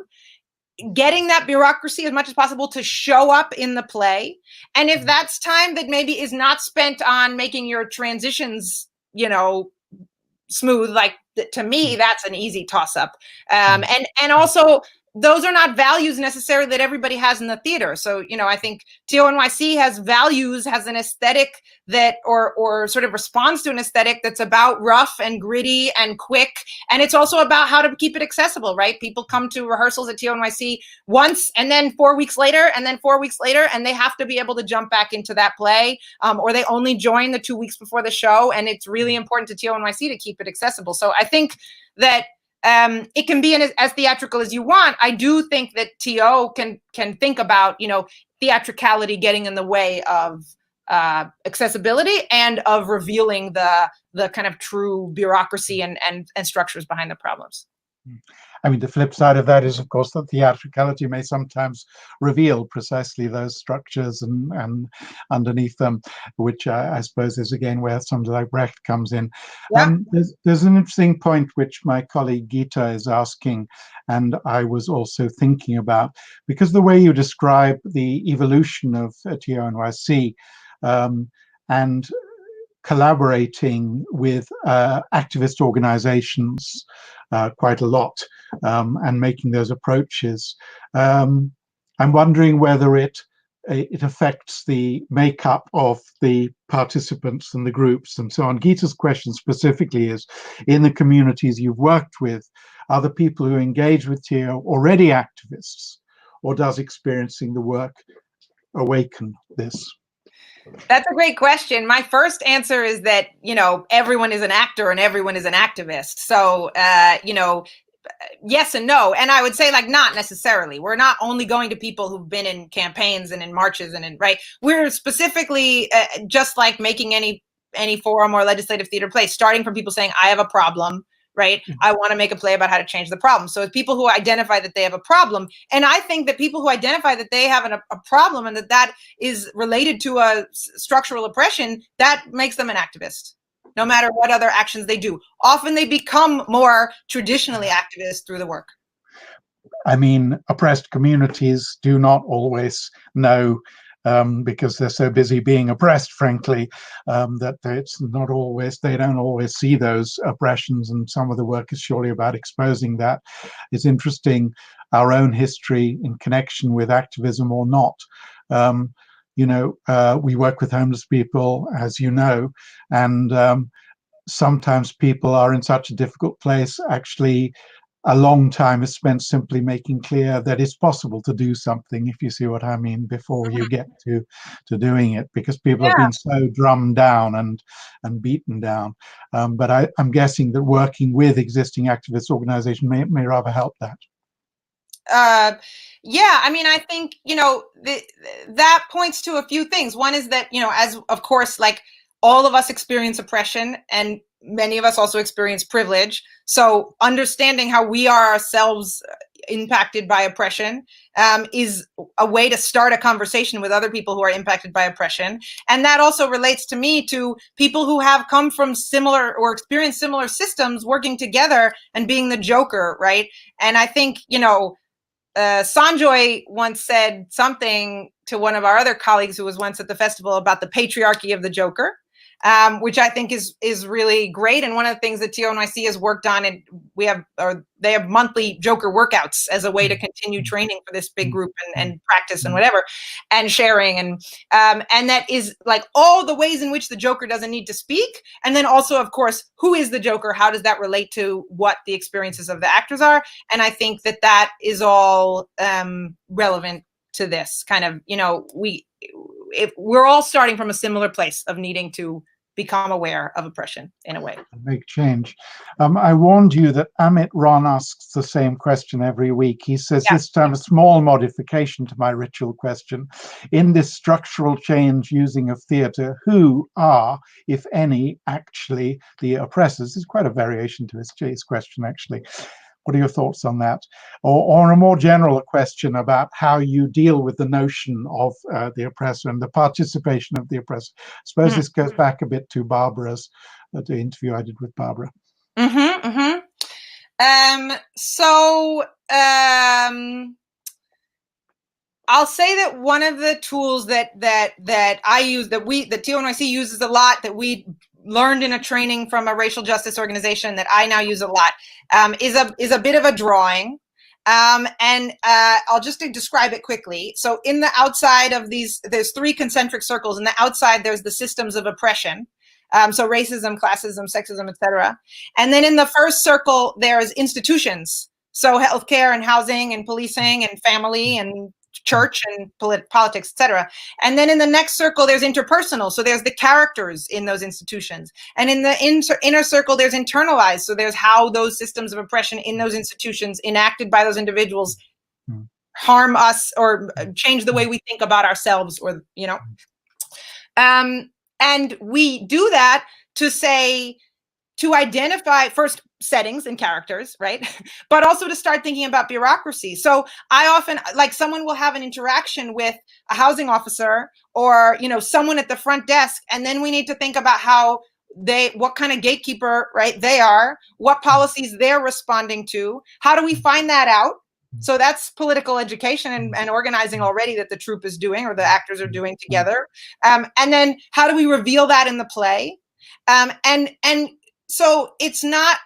getting that bureaucracy as much as possible to show up in the play. And if that's time that maybe is not spent on making your transitions, smooth, like, to me, that's an easy toss up. And also, those are not values necessarily that everybody has in the theater. So, I think TONYC has values, has an aesthetic that, or sort of responds to an aesthetic that's about rough and gritty and quick. And it's also about how to keep it accessible, right? People come to rehearsals at TONYC once, and then 4 weeks later, and then 4 weeks later, and they have to be able to jump back into that play, or they only join the 2 weeks before the show. And it's really important to TONYC to keep it accessible. So I think that it can be as theatrical as you want. I do think that TO can think about, theatricality getting in the way of accessibility and of revealing the kind of true bureaucracy and structures behind the problems. I mean, the flip side of that is, of course, that theatricality may sometimes reveal precisely those structures and underneath them, which I suppose is again where somebody like Brecht comes in. Yeah. There's an interesting point which my colleague Gita is asking, and I was also thinking about, because the way you describe the evolution of TONYC and collaborating with activist organizations quite a lot, and making those approaches. I'm wondering whether it affects the makeup of the participants and the groups and so on. Gita's question specifically is, in the communities you've worked with, are the people who engage with TO already activists, or does experiencing the work awaken this? That's a great question. My first answer is that, everyone is an actor and everyone is an activist. So, yes and no. And I would say, not necessarily. We're not only going to people who've been in campaigns and in marches and right. We're specifically just like making any forum or legislative theater play, starting from people saying, I have a problem. Right. I want to make a play about how to change the problem. So it's people who identify that they have a problem. And I think that people who identify that they have a problem and that is related to a structural oppression, that makes them an activist, no matter what other actions they do. Often they become more traditionally activist through the work. I mean, oppressed communities do not always know, because they're so busy being oppressed, frankly, that they don't always see those oppressions, and some of the work is surely about exposing that. It's interesting, our own history in connection with activism or not. We work with homeless people, as you know, and sometimes people are in such a difficult place, actually a long time is spent simply making clear that it's possible to do something, if you see what I mean, before you get to doing it, because people have been so drummed down and beaten down. But I'm guessing that working with existing activist organizations may rather help that. Yeah, I mean, I think, that points to a few things. One is that, as of course, like all of us experience oppression, and many of us also experience privilege. So understanding how we are ourselves impacted by oppression is a way to start a conversation with other people who are impacted by oppression. And that also relates to me to people who have come from similar or experienced similar systems working together and being the joker, right? And I think, Sanjoy once said something to one of our other colleagues who was once at the festival about the patriarchy of the Joker, which I think is really great. And one of the things that TONYC has worked on, and they have monthly Joker workouts as a way to continue training for this big group and practice and whatever, and sharing. And that is like all the ways in which the Joker doesn't need to speak. And then also, of course, who is the Joker? How does that relate to what the experiences of the actors are? And I think that is all relevant to this kind of, we're all starting from a similar place of needing to become aware of oppression in a way. Make change. I warned you that Amit Ron asks the same question every week. He says, this time a small modification to my ritual question. In this structural change using of theatre, who are, if any, actually the oppressors? It's quite a variation to his question, actually. What are your thoughts on that? Or a more general question about how you deal with the notion of the oppressor and the participation of the oppressor. I suppose this goes back a bit to Barbara's, the interview I did with Barbara. I'll say that one of the tools that I use, that TONYC uses a lot, that we learned in a training from a racial justice organization that I now use a lot, is a bit of a drawing. And I'll just describe it quickly. So in the outside of these, there's 3 concentric circles. In the outside, there's the systems of oppression. So racism, classism, sexism, etc. And then in the first circle, there's institutions. So healthcare and housing and policing and family and church and politics, etc. And then in the next circle, there's interpersonal. So there's the characters in those institutions. And in the inner circle, there's internalized. So there's how those systems of oppression in those institutions enacted by those individuals harm us or change the way we think about ourselves, or, and we do that to identify first settings and characters, right? But also to start thinking about bureaucracy. So I often, like, someone will have an interaction with a housing officer or, someone at the front desk. And then we need to think about what kind of gatekeeper, right, they are, what policies they're responding to. How do we find that out? So that's political education and organizing already that the troupe is doing, or the actors are doing together. And then how do we reveal that in the play? And so it's not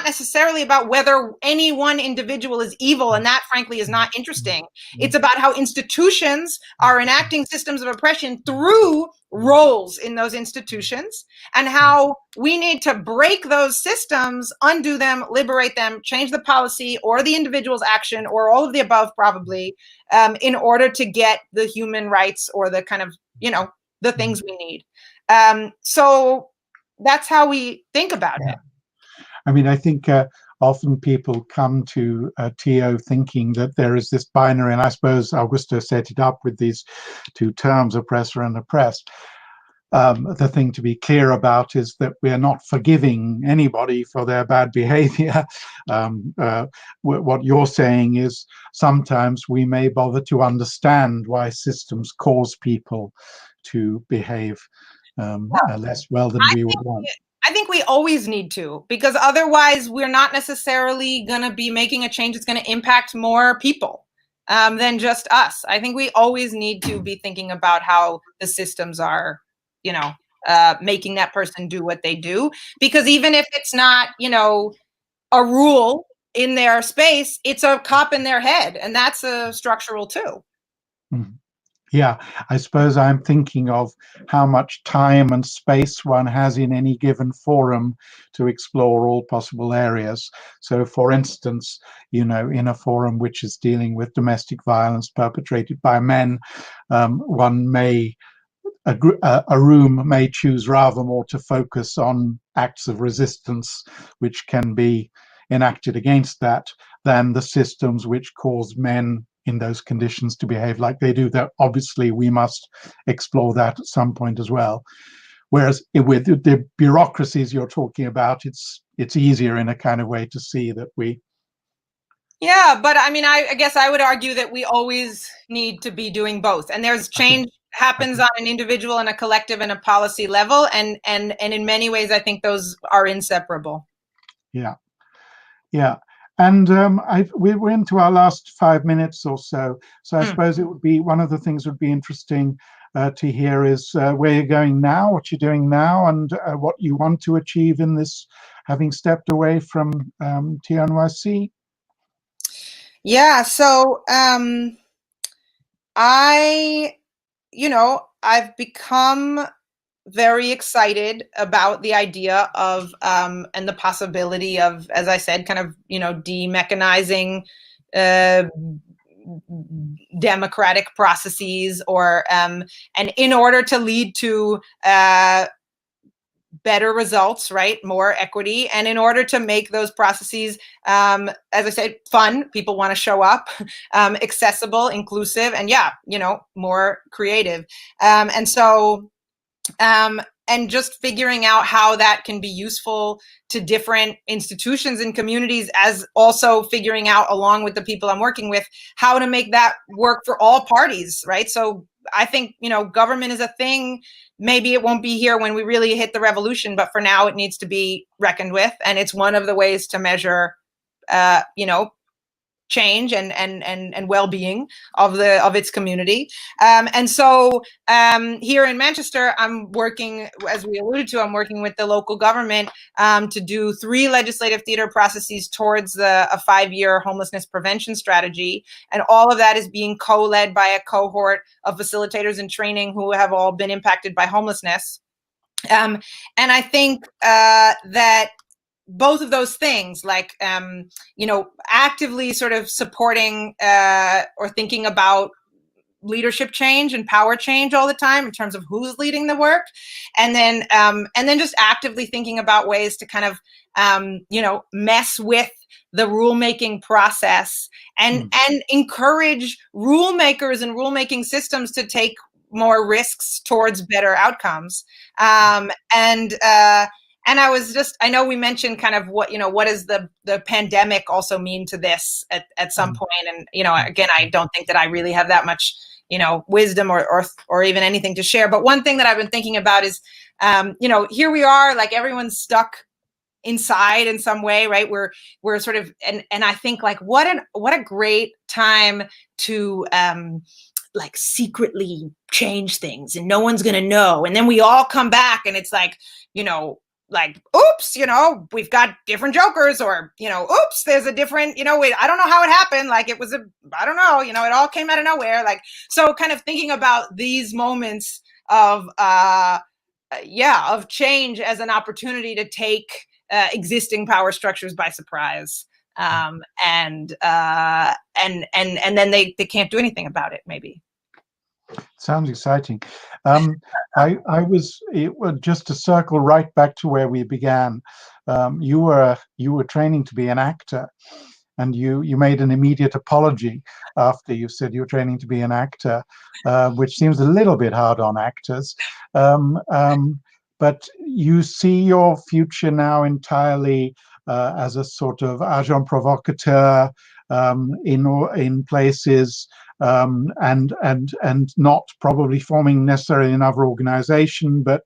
necessarily about whether any one individual is evil, and that frankly is not interesting. It's about how institutions are enacting systems of oppression through roles in those institutions, and how we need to break those systems, undo them, liberate them, change the policy or the individual's action, or all of the above probably, in order to get the human rights or the kind of, the things we need. So that's how we think about it. I mean, I think often people come to TO thinking that there is this binary, and I suppose Augusto set it up with these 2 terms, oppressor and oppressed. The thing to be clear about is that we are not forgiving anybody for their bad behavior. What you're saying is sometimes we may bother to understand why systems cause people to behave less well than we would want. I think we always need to, because otherwise we're not necessarily going to be making a change that's going to impact more people than just us. I think we always need to be thinking about how the systems are, making that person do what they do. Because even if it's not, a rule in their space, it's a cop in their head, and that's a structural too. Yeah, I suppose I'm thinking of how much time and space one has in any given forum to explore all possible areas. So, for instance, in a forum which is dealing with domestic violence perpetrated by men, one may a room may choose rather more to focus on acts of resistance which can be enacted against that than the systems which cause men in those conditions to behave like they do. That obviously we must explore that at some point as well. Whereas with the bureaucracies you're talking about, it's easier in a kind of way to see that we. Yeah, but I mean, I guess I would argue that we always need to be doing both, and there's change happens on an individual and a collective and a policy level, and in many ways, I think those are inseparable. Yeah. Yeah. And we're into our last 5 minutes or so. So I suppose it would be one of the things would be interesting to hear is where you're going now, what you're doing now, and what you want to achieve in this, having stepped away from TNYC. Yeah. So I've become very excited about the idea of and the possibility of, as I said, kind of demechanizing democratic processes, or and in order to lead to better results, right? More equity. And in order to make those processes, as I said, fun, people want to show up, accessible, inclusive, and more creative. And so, and just figuring out how that can be useful to different institutions and communities, as also figuring out, along with the people I'm working with, how to make that work for all parties, right? So I think, government is a thing. Maybe it won't be here when we really hit the revolution, but for now it needs to be reckoned with. And it's one of the ways to measure, change and well-being of its community. And so here in Manchester, I'm working, as we alluded to, I'm working with the local government to do 3 legislative theater processes towards a 5-year homelessness prevention strategy. And all of that is being co-led by a cohort of facilitators in training who have all been impacted by homelessness. And I think that both of those things, like, actively sort of supporting or thinking about leadership change and power change all the time in terms of who's leading the work, and then just actively thinking about ways to kind of mess with the rulemaking process and encourage rule makers and rulemaking systems to take more risks towards better outcomes. And I know we mentioned kind of what does the pandemic also mean to this at some point. And, again, I don't think that I really have that much, wisdom or even anything to share. But one thing that I've been thinking about is, here we are, like, everyone's stuck inside in some way, right? We're sort of, and I think, like, what a great time to, like, secretly change things, and no one's going to know. And then we all come back and it's like, like, oops, we've got different jokers, or, oops, there's a different, I don't know how it happened. Like, it was I don't know, it all came out of nowhere. Like, so kind of thinking about these moments of change as an opportunity to take existing power structures by surprise. And then they can't do anything about it, maybe. Sounds exciting. I was just to circle right back to where we began. You were training to be an actor, and you made an immediate apology after you said you were training to be an actor, which seems a little bit hard on actors. But you see your future now entirely as a sort of agent provocateur in places. And not probably forming necessarily another organization, but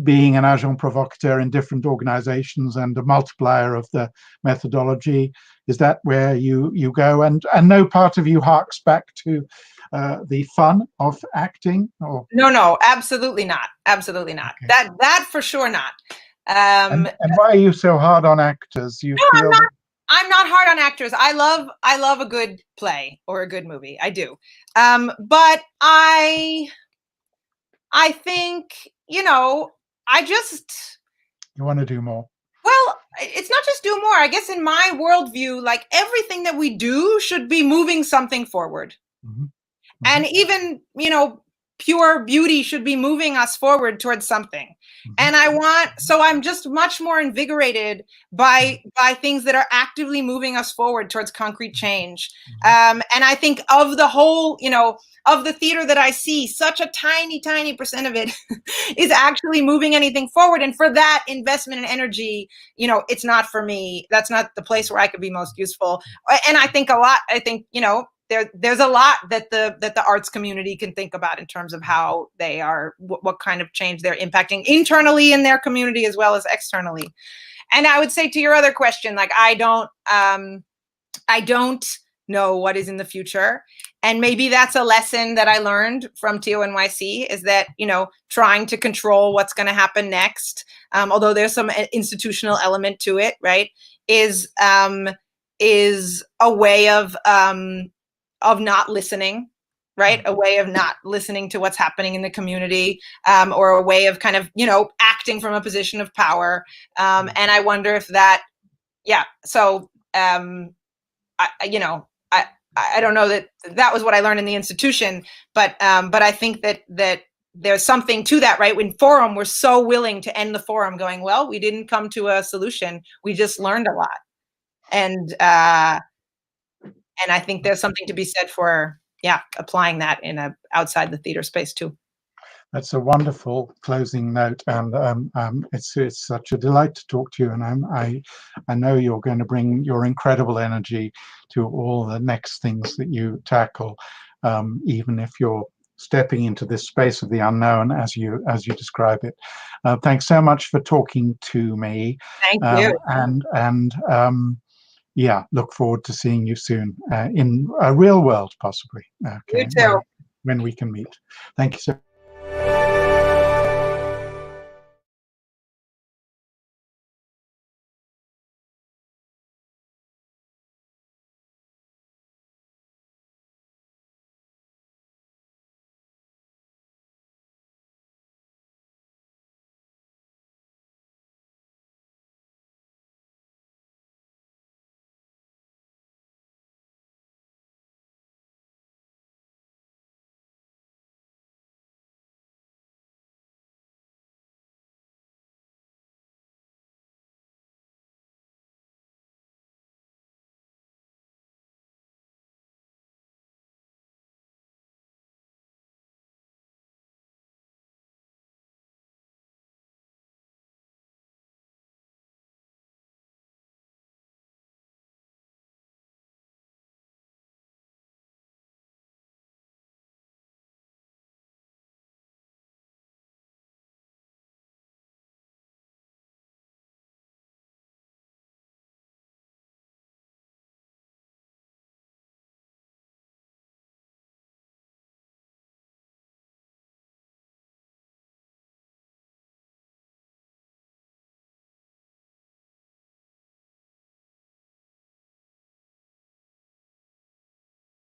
being an agent provocateur in different organizations and a multiplier of the methodology. Is that where you go? And no part of you harks back to the fun of acting? Or? No, absolutely not. Absolutely not. Okay. That for sure not. And why are you so hard on actors? You feel I'm not. I'm not hard on actors. I love a good play or a good movie. I do. But I think, I just... You want to do more? Well, it's not just do more. I guess in my worldview, like everything that we do should be moving something forward. Mm-hmm. Mm-hmm. And even, pure beauty should be moving us forward towards something. Mm-hmm. And so I'm just much more invigorated by things that are actively moving us forward towards concrete change. Mm-hmm. And I think of the whole, of the theater that I see, such a tiny, tiny percent of it is actually moving anything forward. And for that investment and energy, it's not for me. That's not the place where I could be most useful. And I think there's a lot that the arts community can think about in terms of how they are, what kind of change they're impacting internally in their community as well as externally. And I would say to your other question, like, I don't know what is in the future. And maybe that's a lesson that I learned from TONYC, is that, trying to control what's going to happen next, although there's some institutional element to it, right, is a way of not listening, right? A way of not listening to what's happening in the community, or a way of kind of, acting from a position of power. And I wonder if that, so, I don't know that was what I learned in the institution, but I think that there's something to that, right? When forum, we're so willing to end the forum going, well, we didn't come to a solution. We just learned a lot. And I think there's something to be said for, applying that in outside the theater space too. That's a wonderful closing note, and it's such a delight to talk to you. And I know you're going to bring your incredible energy to all the next things that you tackle, even if you're stepping into this space of the unknown, as you describe it. Thanks so much for talking to me. Thank you. And look forward to seeing you soon in a real world, possibly. Okay, you too. When we can meet. Thank you so much.